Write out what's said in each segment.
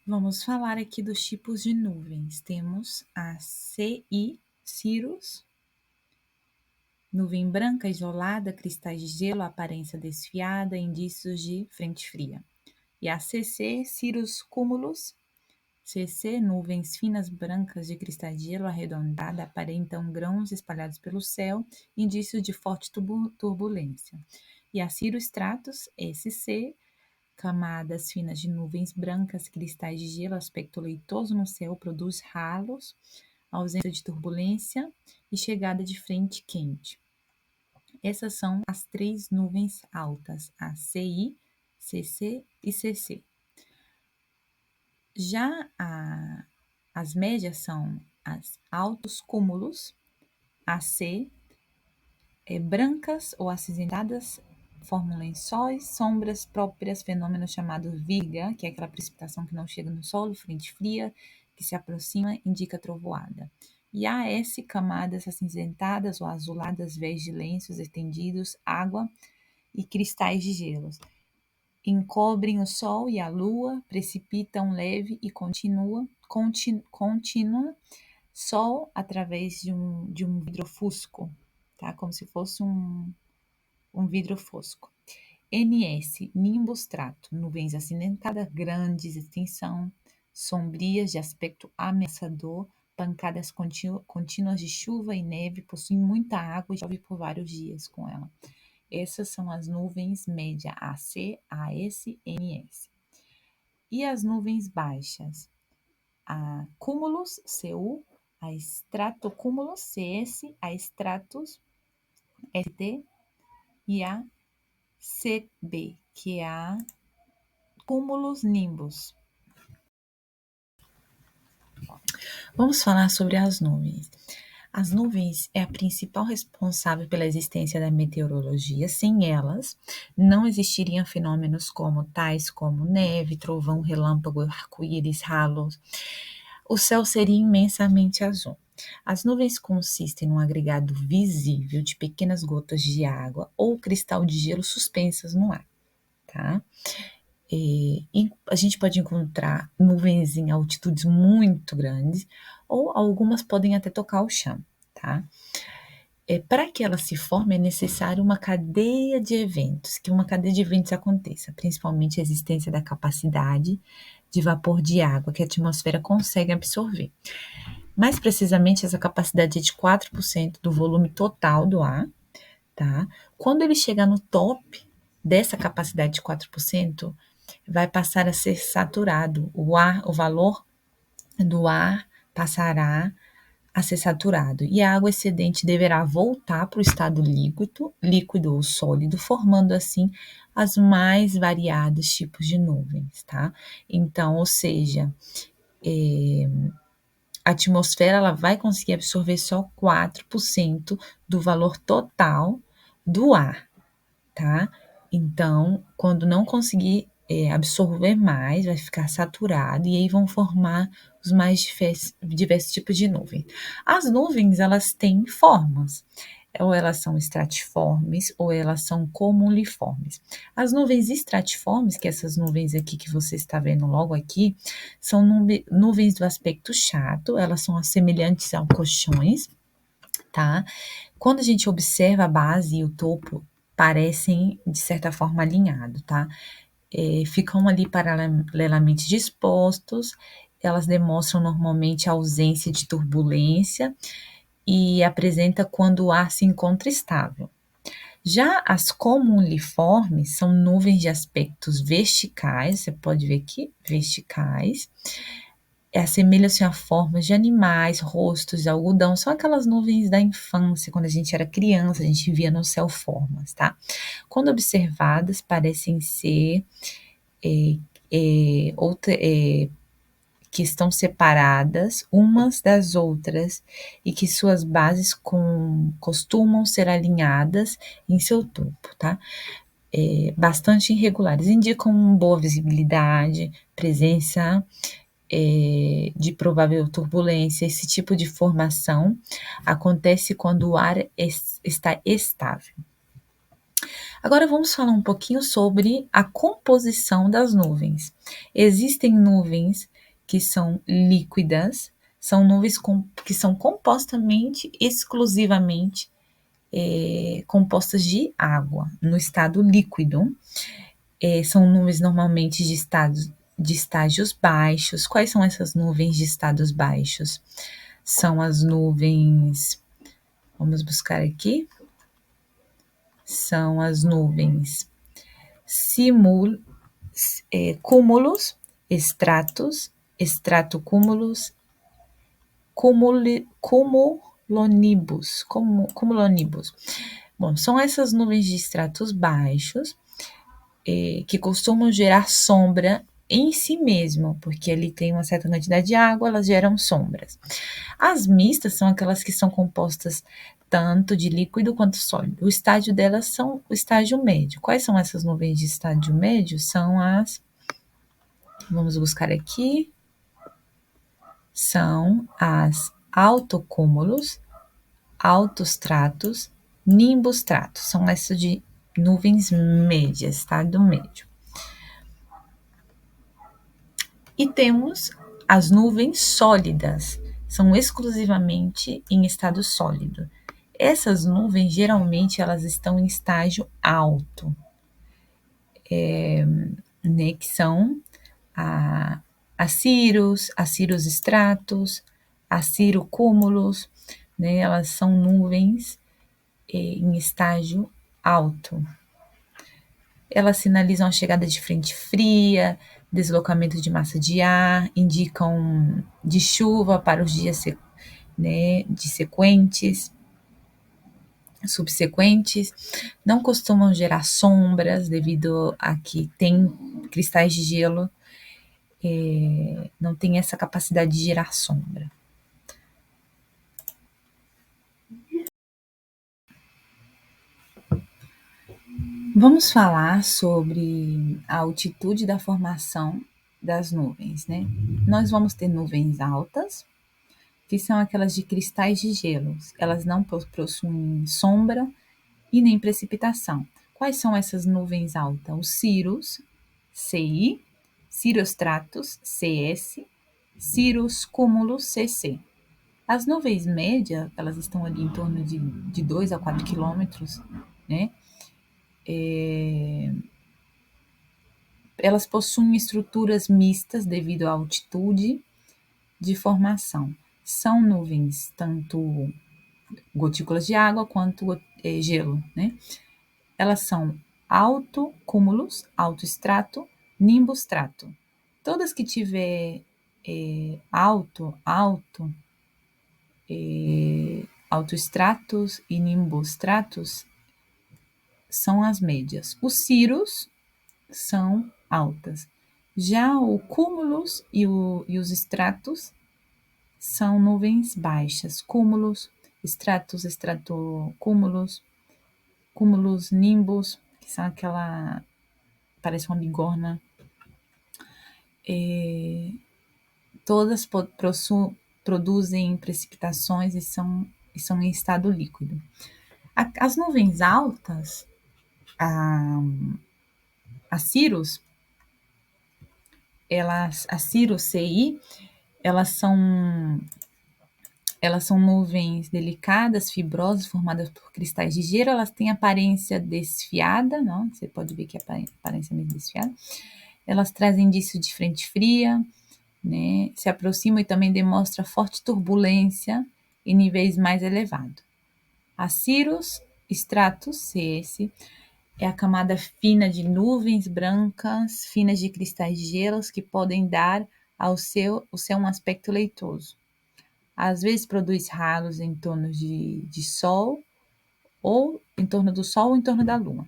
Vamos falar aqui dos tipos de nuvens. Temos a CI, cirrus, nuvem branca isolada, cristais de gelo, aparência desfiada, indícios de frente fria. E a CC, cirrus cumulus, CC, nuvens finas brancas de cristais de gelo arredondada, aparentam grãos espalhados pelo céu, indícios de forte turbulência. E a cirrus stratus, SC, camadas finas de nuvens brancas, cristais de gelo, aspecto leitoso no céu, produz ralos, ausência de turbulência e chegada de frente quente. Essas são as 3 nuvens altas, a CI, CC e CC. Já as médias são as altos cúmulos, AC, brancas ou acinzentadas, formam lençóis, sombras próprias, fenômeno chamado virga, que é aquela precipitação que não chega no solo, frente fria, que se aproxima, indica trovoada. E AS, camadas acinzentadas ou azuladas, vés de lenços estendidos, água e cristais de gelos. Encobrem o sol e a lua, precipitam leve e contínua sol através de um vidro fusco, tá? Como se fosse um vidro fosco. NS, nimbus trato, nuvens acinzentadas, grandes, extensão, sombrias, de aspecto ameaçador, pancadas contínuas de chuva e neve, possuem muita água e chove por vários dias com ela. Essas são as nuvens média AC, AS, NS. E as nuvens baixas? A cúmulos, CU, a estratocúmulos, CS, a stratus, ST, e a CB, que é a cúmulos nimbus. Vamos falar sobre as nuvens. As nuvens é a principal responsável pela existência da meteorologia. Sem elas, não existiriam fenômenos tais como neve, trovão, relâmpago, arco-íris, ralos. O céu seria imensamente azul. As nuvens consistem num agregado visível de pequenas gotas de água ou cristal de gelo suspensas no ar, tá? E a gente pode encontrar nuvens em altitudes muito grandes ou algumas podem até tocar o chão, tá? Para que ela se forme é necessário uma cadeia de eventos, que uma cadeia de eventos aconteça, principalmente a existência da capacidade de vapor de água que a atmosfera consegue absorver. Mais precisamente, essa capacidade é de 4% do volume total do ar, tá? Quando ele chegar no top dessa capacidade de 4%, vai passar a ser saturado. O valor do ar passará a ser saturado e a água excedente deverá voltar para o estado líquido ou sólido, formando assim as mais variados tipos de nuvens, tá? Então, ou seja, a atmosfera ela vai conseguir absorver só 4% do valor total do ar, tá? Então, quando não conseguir absorver mais, vai ficar saturado e aí vão formar os mais diversos tipos de nuvem. As nuvens, elas têm formas, ou elas são estratiformes, ou elas são cumuliformes. As nuvens estratiformes, que essas nuvens aqui que você está vendo logo aqui, são nuvens do aspecto chato, elas são semelhantes a colchões, tá? Quando a gente observa a base e o topo, parecem, de certa forma, alinhados, tá? Ficam ali paralelamente dispostos, elas demonstram normalmente a ausência de turbulência e apresenta quando o ar se encontra estável. Já as cumuliformes são nuvens de aspectos verticais, você pode ver aqui, verticais, assemelham-se a formas de animais, rostos de algodão, são aquelas nuvens da infância, quando a gente era criança, a gente via no céu formas, tá? Quando observadas, parecem ser que estão separadas umas das outras e que suas bases costumam ser alinhadas em seu topo, tá? Bastante irregulares, indicam boa visibilidade, presença de provável turbulência. Esse tipo de formação acontece quando o ar está estável. Agora vamos falar um pouquinho sobre a composição das nuvens. Existem nuvens que são líquidas, são nuvens que são exclusivamente compostas de água, no estado líquido. São nuvens normalmente de estágios baixos. Quais são essas nuvens de estados baixos? São as nuvens, vamos buscar aqui, são as nuvens cúmulos, estratos, estratocúmulos, cumulonimbus. Bom, são essas nuvens de estratos baixos que costumam gerar sombra em si mesmo, porque ali tem uma certa quantidade de água, elas geram sombras. As mistas são aquelas que são compostas tanto de líquido quanto sólido. O estágio delas são o estágio médio. Quais são essas nuvens de estágio médio? Vamos buscar aqui, são as altocúmulos, altostratos, nimbostratos. São essas de nuvens médias, estado médio. E temos as nuvens sólidas, são exclusivamente em estado sólido. Essas nuvens, geralmente, elas estão em estágio alto, né, que são a cirros estratos, a cirrocúmulos, né, elas são nuvens em estágio alto. Elas sinalizam a chegada de frente fria, deslocamento de massa de ar, indicam de chuva para os dias subsequentes, não costumam gerar sombras devido a que tem cristais de gelo, não tem essa capacidade de gerar sombra. Vamos falar sobre a altitude da formação das nuvens, né? Nós vamos ter nuvens altas, que são aquelas de cristais de gelo. Elas não possuem sombra e nem precipitação. Quais são essas nuvens altas? Os cirros, CI, cirrostratos, CS, cirrocúmulos, CC. As nuvens médias, elas estão ali em torno de 2 a 4 quilômetros, né? Elas possuem estruturas mistas devido à altitude de formação. São nuvens tanto gotículas de água quanto gelo, né? Elas são altocúmulos, altoestrato, nimbostrato. Todas que tiver altoestratos e nimbostratos são as médias. Os cirros são altas. Já o cúmulos e os estratos são nuvens baixas. Cúmulos, estratos, estratocúmulos, cúmulos, nimbus, que são aquela, parece uma bigorna. Todas produzem precipitações e são em estado líquido. As nuvens altas, as cirros, a cirro CI, elas são nuvens delicadas, fibrosas, formadas por cristais de gelo. Elas têm aparência desfiada, não? Você pode ver que a aparência é meio desfiada. Elas trazem indício de frente fria, né? Se aproximam e também demonstra forte turbulência em níveis mais elevados. A cirrus stratus, CS, é a camada fina de nuvens brancas, finas de cristais de gelos que podem dar ao céu um aspecto leitoso. Às vezes produz ralos em torno de Sol, ou em torno do Sol ou em torno da Lua.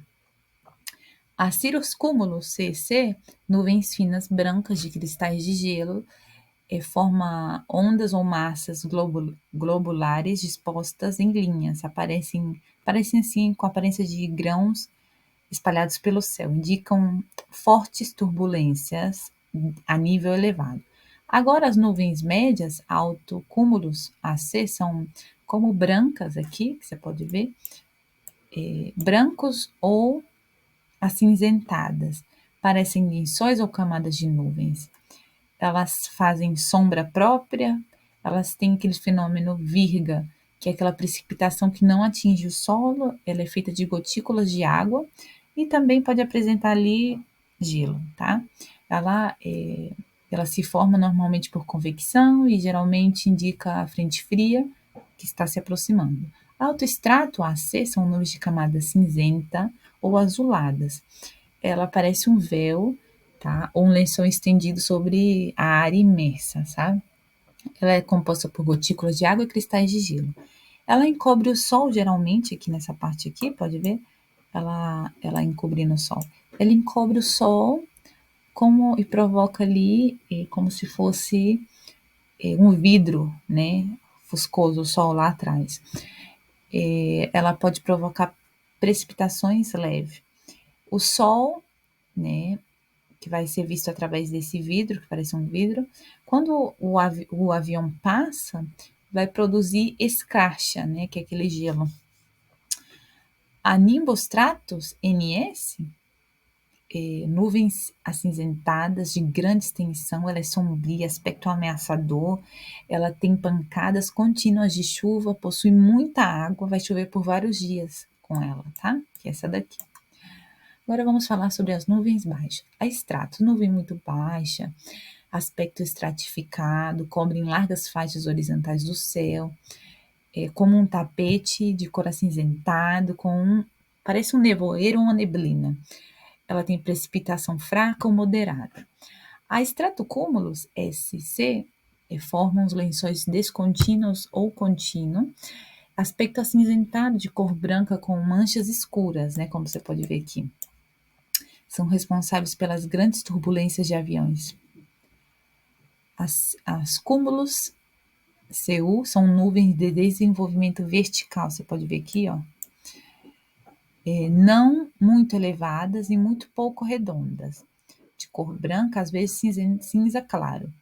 A cirrocúmulos, CC, nuvens finas brancas de cristais de gelo, forma ondas ou massas globulares dispostas em linhas, parecem assim com a aparência de grãos espalhados pelo céu, indicam fortes turbulências a nível elevado. Agora, as nuvens médias, altocúmulos AC, são como brancas aqui, que você pode ver, brancos ou acinzentadas, parecem lençóis ou camadas de nuvens. elas fazem sombra própria, elas têm aquele fenômeno virga, que é aquela precipitação que não atinge o solo, ela é feita de gotículas de água e também pode apresentar ali gelo, tá? Ela, é, ela se forma normalmente por convecção e geralmente indica a frente fria que está se aproximando. Alto estrato AC são nuvens de camada cinzenta ou azuladas. Ela parece um véu, tá? Ou um lençol estendido sobre a área imersa, sabe? Ela é composta por gotículas de água e cristais de gelo. Ela encobre o Sol, geralmente, aqui nessa parte aqui, pode ver? Ela encobrindo o Sol. Ela encobre o Sol e provoca ali como se fosse um vidro, né? Fuscoso, o Sol lá atrás. Ela pode provocar precipitações leves. O Sol, né? Que vai ser visto através desse vidro, que parece um vidro. Quando o avião passa, vai produzir escarcha, né, que é aquele gelo. A nimbostratus NS, nuvens acinzentadas de grande extensão, ela é sombria, aspecto ameaçador, ela tem pancadas contínuas de chuva, possui muita água, vai chover por vários dias com ela, tá? Que é essa daqui. Agora vamos falar sobre as nuvens baixas. A estrato, nuvem muito baixa, aspecto estratificado, cobrem largas faixas horizontais do céu, como um tapete de cor acinzentado, parece um nevoeiro ou uma neblina. Ela tem precipitação fraca ou moderada. A estratocúmulos SC formam os lençóis descontínuos ou contínuo, aspecto acinzentado de cor branca com manchas escuras, né, como você pode ver aqui. São responsáveis pelas grandes turbulências de aviões. As cúmulos CU são nuvens de desenvolvimento vertical, você pode ver aqui, ó. Não muito elevadas e muito pouco redondas, de cor branca, às vezes cinza claro.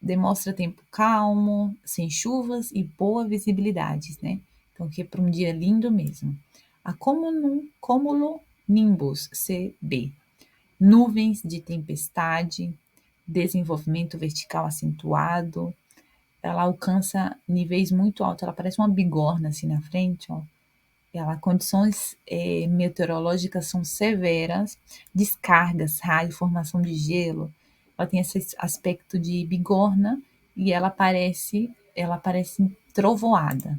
Demonstra tempo calmo, sem chuvas e boa visibilidade, né? Então, aqui é para um dia lindo mesmo. A cumulonimbus CB, nuvens de tempestade, desenvolvimento vertical acentuado, ela alcança níveis muito altos, ela parece uma bigorna assim na frente, ó. Ela, condições meteorológicas são severas, descargas, raio, formação de gelo. Ela tem esse aspecto de bigorna e ela parece trovoada.